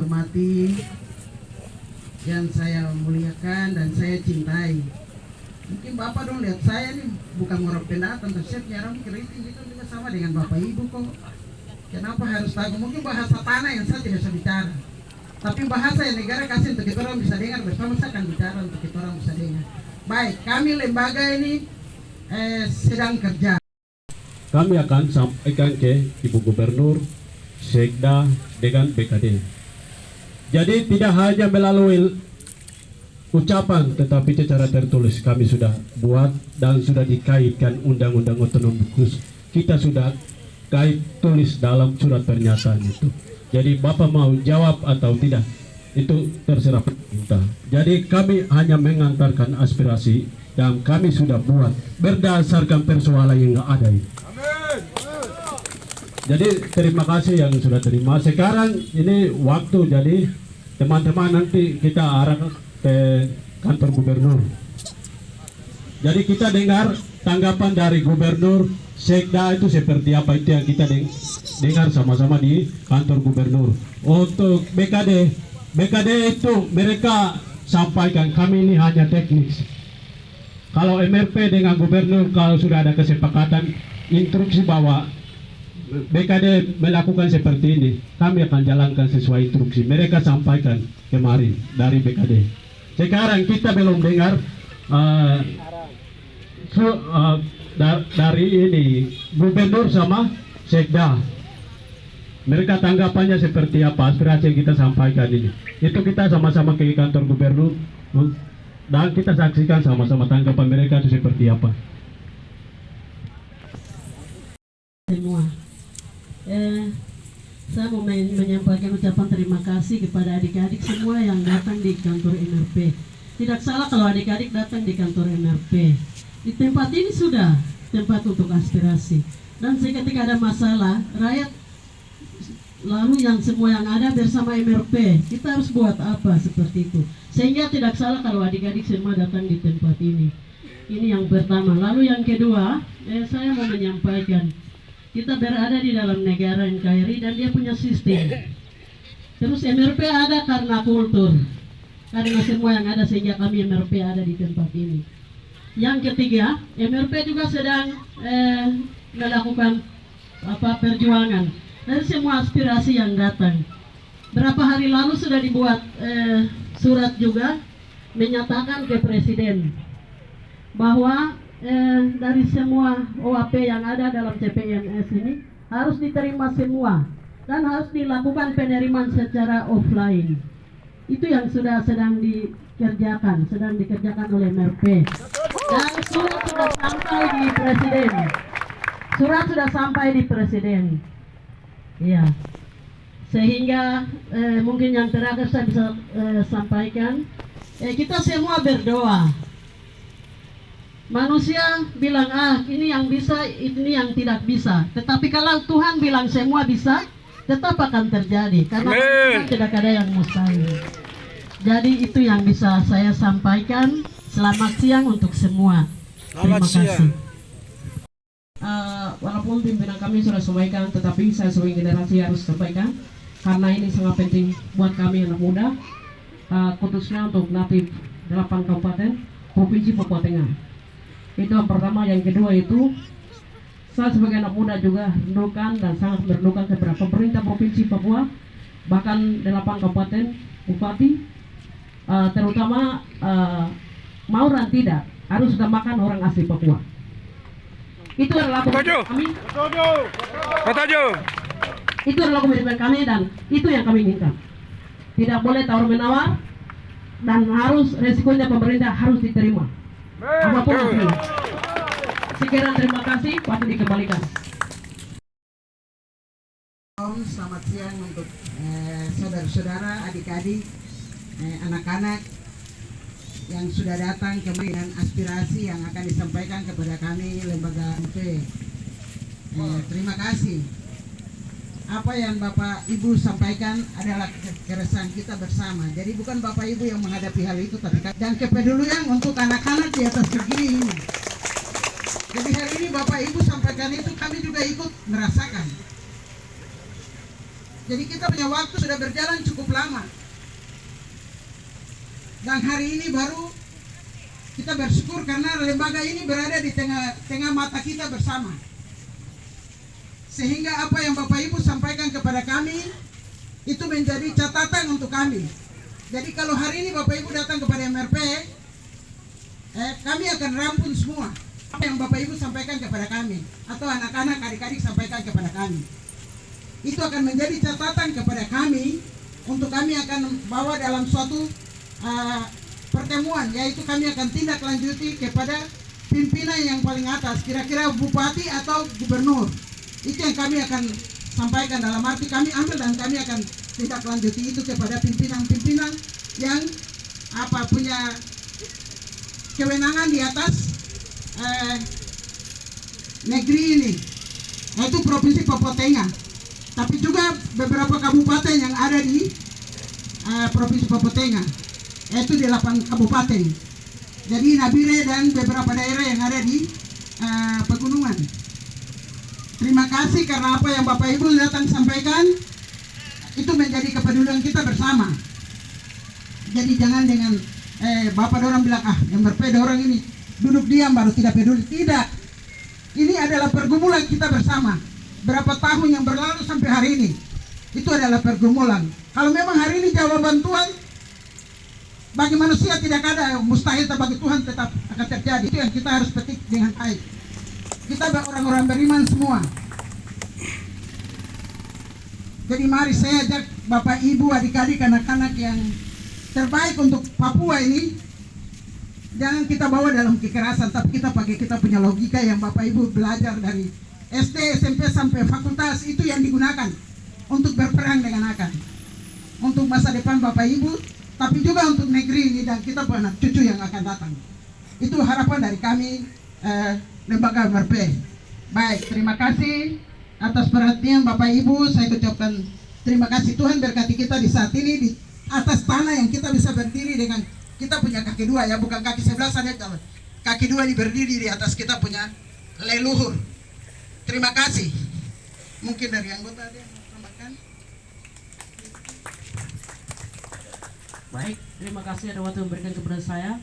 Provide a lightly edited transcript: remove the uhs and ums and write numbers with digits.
hormati, yang saya muliakan dan saya cintai. Mungkin Bapak dong lihat saya nih bukan orang pendatang, tapi saya punya orang kritis itu juga sama dengan Bapak Ibu kok. Kenapa harus tahu? Mungkin bahasa tanah yang saya tidak bisa bicara, tapi bahasa yang negara kasih untuk kita orang bisa dengar bersama, saya akan bicara untuk kita orang bisa dengar. Baik, kami lembaga ini sedang kerja. Kami akan sampaikan ke Ibu Gubernur, Sekda dengan BKD. Jadi tidak hanya melalui ucapan tetapi secara tertulis kami sudah buat dan sudah dikaitkan Undang-Undang Otonomi Khusus. Kita sudah kait tulis dalam surat pernyataan itu. Jadi Bapak mau jawab atau tidak itu terserah pemerintah. Jadi kami hanya mengantarkan aspirasi yang kami sudah buat berdasarkan persoalan yang ada ini. Jadi terima kasih yang sudah terima. Sekarang ini waktu, jadi teman-teman nanti kita arah ke kantor gubernur. Jadi kita dengar tanggapan dari gubernur, sekda itu seperti apa, itu yang kita dengar sama-sama di kantor gubernur. Untuk BKD itu mereka sampaikan kami ini hanya teknis. Kalau MRP dengan gubernur kalau sudah ada kesepakatan instruksi bahwa BKD melakukan seperti ini, kami akan jalankan sesuai instruksi mereka sampaikan kemarin dari BKD. Sekarang kita belum dengar dari ini gubernur sama sekda, mereka tanggapannya seperti apa aspirasi yang kita sampaikan ini. Itu kita sama-sama ke kantor gubernur dan kita saksikan sama-sama tanggapan mereka itu seperti apa. Semua saya mau menyampaikan ucapan terima kasih kepada adik-adik semua yang datang di kantor MRP. Tidak salah kalau adik-adik datang di kantor MRP. Di tempat ini sudah tempat untuk aspirasi. Dan ketika ada masalah, rakyat lalu yang semua yang ada bersama MRP, kita harus buat apa seperti itu. Sehingga tidak salah kalau adik-adik semua datang di tempat ini. Ini yang pertama. Lalu yang kedua, saya mau menyampaikan, kita berada di dalam negara NKRI dan dia punya sistem. Terus MRP ada karena kultur, karena semua yang ada sehingga kami MRP ada di tempat ini. Yang ketiga, MRP juga sedang melakukan perjuangan dari semua aspirasi yang datang. Berapa hari lalu sudah dibuat surat juga menyatakan ke Presiden bahwa dari semua OAP yang ada dalam CPNS ini harus diterima semua dan harus dilakukan penerimaan secara offline. Itu yang sedang dikerjakan oleh MRP. Dan surat sudah sampai di Presiden. Surat sudah sampai di Presiden. Ya. Sehingga mungkin yang terakhir saya bisa sampaikan, kita semua berdoa. Manusia bilang ini yang bisa, ini yang tidak bisa. Tetapi kalau Tuhan bilang semua bisa, tetap akan terjadi karena tidak ada yang mustahil. Jadi itu yang bisa saya sampaikan. Selamat siang untuk semua. Terima kasih. Walaupun pimpinan kami sudah sampaikan, tetapi saya sebagai generasi harus sampaikan karena ini sangat penting buat kami anak muda, khususnya untuk natif 8 kabupaten provinsi Papua Tengah. Itu yang pertama. Yang kedua itu saya sebagai anak muda juga rindukan dan sangat merindukan kepada pemerintah provinsi Papua, bahkan 8 kabupaten bupati, terutama mau dan tidak harus utamakan orang asli Papua. Itu adalah komitmen kami. Itu adalah komitmen kami dan itu yang kami inginkan. Tidak boleh tawar menawar dan harus resikonya pemerintah harus diterima. Apapun hasilnya. Sekian, terima kasih. Waktu dikembalikan. Selamat siang untuk saudara-saudara, adik-adik, anak-anak yang sudah datang kembali dengan aspirasi yang akan disampaikan kepada kami lembaga MP. Terima kasih. Apa yang Bapak Ibu sampaikan adalah keresahan kita bersama. Jadi bukan Bapak Ibu yang menghadapi hal itu, tapi dan kepedulian untuk anak-anak di atas negeri ini. Jadi hari ini Bapak Ibu sampaikan itu, kami juga ikut merasakan. Jadi kita punya waktu sudah berjalan cukup lama. Dan hari ini baru kita bersyukur karena lembaga ini berada di tengah mata kita bersama. Sehingga apa yang Bapak Ibu sampaikan kepada kami itu menjadi catatan untuk kami. Jadi kalau hari ini Bapak Ibu datang kepada MRP, kami akan rampun semua apa yang Bapak Ibu sampaikan kepada kami, atau anak-anak, adik-adik sampaikan kepada kami. Itu akan menjadi catatan kepada kami untuk kami akan bawa dalam suatu pertemuan, yaitu kami akan tindak lanjuti kepada pimpinan yang paling atas, kira-kira bupati atau gubernur. Itu yang kami akan sampaikan, dalam arti kami ambil dan kami akan tindak lanjuti itu kepada pimpinan-pimpinan yang punya kewenangan di atas negeri ini, yaitu Provinsi Papua Tengah, tapi juga beberapa kabupaten yang ada di Provinsi Papua Tengah, yaitu di 8 kabupaten. Jadi Nabire dan beberapa daerah yang ada di pegunungan. Terima kasih karena apa yang Bapak Ibu datang sampaikan itu menjadi kepedulian kita bersama. Jadi jangan dengan Bapak dorang bilang yang berbeda orang ini duduk diam baru tidak peduli. Tidak. Ini adalah pergumulan kita bersama. Berapa tahun yang berlalu sampai hari ini itu adalah pergumulan. Kalau memang hari ini jawaban Tuhan bagi manusia tidak ada mustahil, tapi bagi Tuhan tetap akan terjadi. Itu yang kita harus petik dengan baik. Kita orang-orang beriman semua. Jadi mari saya ajak Bapak Ibu, adik-adik, anak-anak yang terbaik untuk Papua ini. Jangan kita bawa dalam kekerasan, tapi kita pakai kita punya logika yang Bapak Ibu belajar dari SD, SMP sampai fakultas, itu yang digunakan untuk berperang dengan akan. Untuk masa depan Bapak Ibu, tapi juga untuk negeri ini dan kita punya anak cucu yang akan datang. Itu harapan dari kami lembaga MRP. Baik, terima kasih atas perhatian Bapak Ibu. Saya ucapkan terima kasih. Tuhan berkati kita di saat ini di atas tanah yang kita bisa berdiri dengan kita punya kaki dua, ya bukan kaki sebelah saja. Kaki dua ini berdiri di atas kita punya leluhur. Terima kasih. Mungkin dari anggota ada yang mau tambahkan? Baik, terima kasih ada waktu memberikan kepada saya.